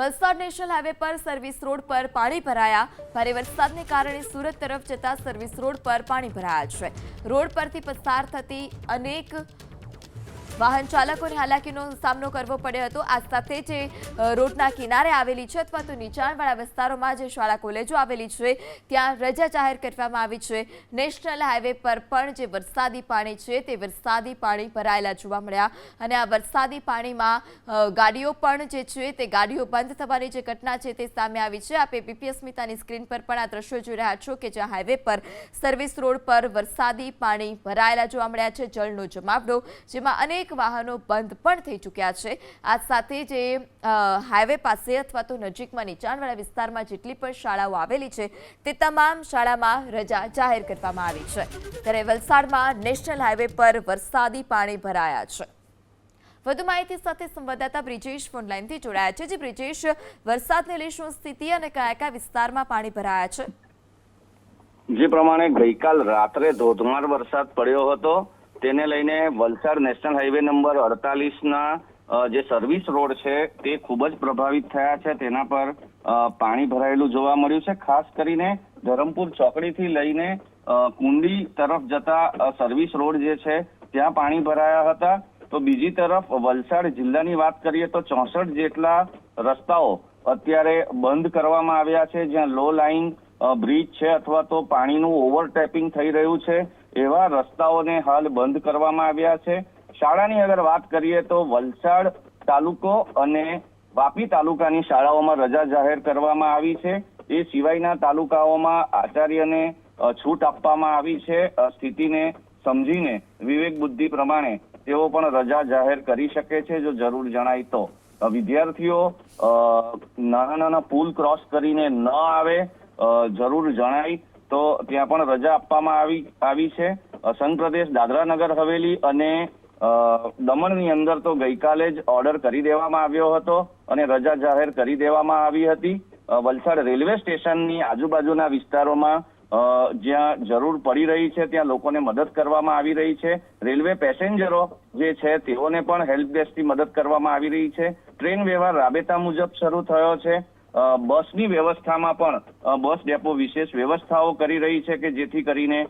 Valsad national highway પર service road પર પાણી ભરાયા। ભારે વરસાદને કારણે સુરત તરફ જતા સર્વિસ રોડ પર પાણી ભરાયા છે। રોડ પરથી પસાર થતી અનેક વાહન ચાલકોને હાલાકીનો સામનો કરવો પડ્યો હતો। આ સાથે જે રોડના કિનારે આવેલી છે અથવા તો નીચાણવાળા વિસ્તારોમાં જે શાળા કોલેજો આવેલી છે ત્યાં રજા જાહેર કરવામાં આવી છે। નેશનલ હાઈવે પર પણ જે વરસાદી પાણી છે તે વરસાદી પાણી ભરાયેલા જોવા મળ્યા અને આ વરસાદી પાણીમાં ગાડીઓ પણ જે છે તે ગાડીઓ બંધ થવાની જે ઘટના છે તે સામે આવી છે। આપે બીપી અસ્મિતાની સ્ક્રીન પર પણ આ દ્રશ્યો જોઈ રહ્યા છો કે જ્યાં હાઈવે પર સર્વિસ રોડ પર વરસાદી પાણી ભરાયેલા જોવા મળ્યા છે। જળનો જમાવડો જેમાં અનેક વાહનો બંધ પણ થઈ ચૂક્યા છે। આ સાથે જે હાઈવે પાસે અથવા તો નજીકમાં નીચાણવાળા વિસ્તારમાં જેટલી પણ શાળાઓ આવેલી છે તે તમામ શાળામાં રજા જાહેર કરવામાં આવી છે। ત્યારે વલસાડમાં નેશનલ હાઈવે પર વરસાદી પાણી ભરાયા છે। વધુ માહિતી સાથે સંવાદદાતા બ્રિજેશ ફોનલાઈનથી જોડાયા છે। જે બ્રિજેશ, વરસાદને લઈ શું સ્થિતિ અને કયા કયા વિસ્તારમાં પાણી ભરાયા છે? જે પ્રમાણે ગઈકાલ રાત્રે ધોધમાર વરસાદ પડ્યો હતો તેને લઈને વલસાડ નેશનલ હાઈવે નંબર 48ના જે સર્વિસ રોડ છે તે ખૂબ જ પ્રભાવિત થયા છે। તેના પર પાણી ભરાયેલું જોવા મળ્યું છે। ખાસ કરીને ધરમપુર ચોકડીથી લઈને કુંડી તરફ જતા સર્વિસ રોડ જે છે ત્યાં પાણી ભરાયા હતા। તો બીજી તરફ વલસાડ જિલ્લાની વાત કરીએ તો 64 જેટલા રસ્તાઓ અત્યારે બંધ કરવામાં આવ્યા છે। જ્યાં લો લાઈન બ્રિજ છે અથવા તો પાણીનું ઓવરટેપિંગ થઈ રહ્યું છે એવા રસ્તાઓને હાલ બંધ કરવામાં આવ્યા છે। શાળાની અગર વાત કરીએ તો વલસાડ તાલુકો અને વાપી તાલુકાની શાળાઓમાં રજા જાહેર કરવામાં આવી છે। એ સિવાયના તાલુકાઓમાં આચાર્યને છૂટ આપવામાં આવી છે। સ્થિતિને સમજીને વિવેક બુદ્ધિ પ્રમાણે તેઓ પણ રજા જાહેર કરી શકે છે જો જરૂર જણાય તો। વિદ્યાર્થીઓ નાના પુલ ક્રોસ કરીને ન આવે, જરૂર જણાય તો ત્યાં પણ રજા આપવામાં આવી છે। સંઘ પ્રદેશ દાદરા નગર હવેલી અને દમણની અંદર તો ગઈકાલે જ ઓર્ડર કરી દેવામાં આવ્યો હતો અને રજા જાહેર કરી દેવામાં આવી હતી। વલસાડ રેલવે સ્ટેશનની આજુબાજુના વિસ્તારોમાં જ્યાં જરૂર પડી રહી છે ત્યાં લોકોને મદદ કરવામાં આવી રહી છે। રેલવે પેસેન્જરો જે છે તેઓને પણ હેલ્પ ડેસ્કથી મદદ કરવામાં આવી રહી છે। ટ્રેન વ્યવહાર રાબેતા મુજબ શરૂ થયો છે। બસની વ્યવસ્થામાં પણ બસ ડેપો વિશેષ વ્યવસ્થાઓ કરી રહી છે કે જેથી કરીને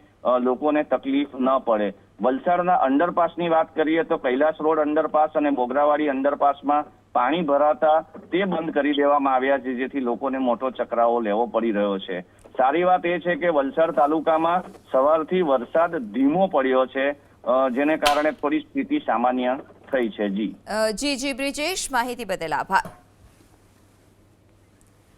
લોકોને તકલીફ ન પડે। વલસાડના અંડરપાસની વાત કરીએ તો કૈલાસ રોડ અંડરપાસ અને મોગરાવાડી અંડરપાસમાં પાણી ભરાતા તે બંધ કરી દેવામાં આવ્યા છે જેથી લોકોને મોટો ચકરાવો લેવો પડી રહ્યો છે। સારી વાત એ છે કે વલસાડ તાલુકામાં સવારથી વરસાદ ધીમો પડ્યો છે જેને કારણે થોડી સ્થિતિ સામાન્ય થઈ છે। જી બ્રિજેશ, માહિતી બદલ આભાર।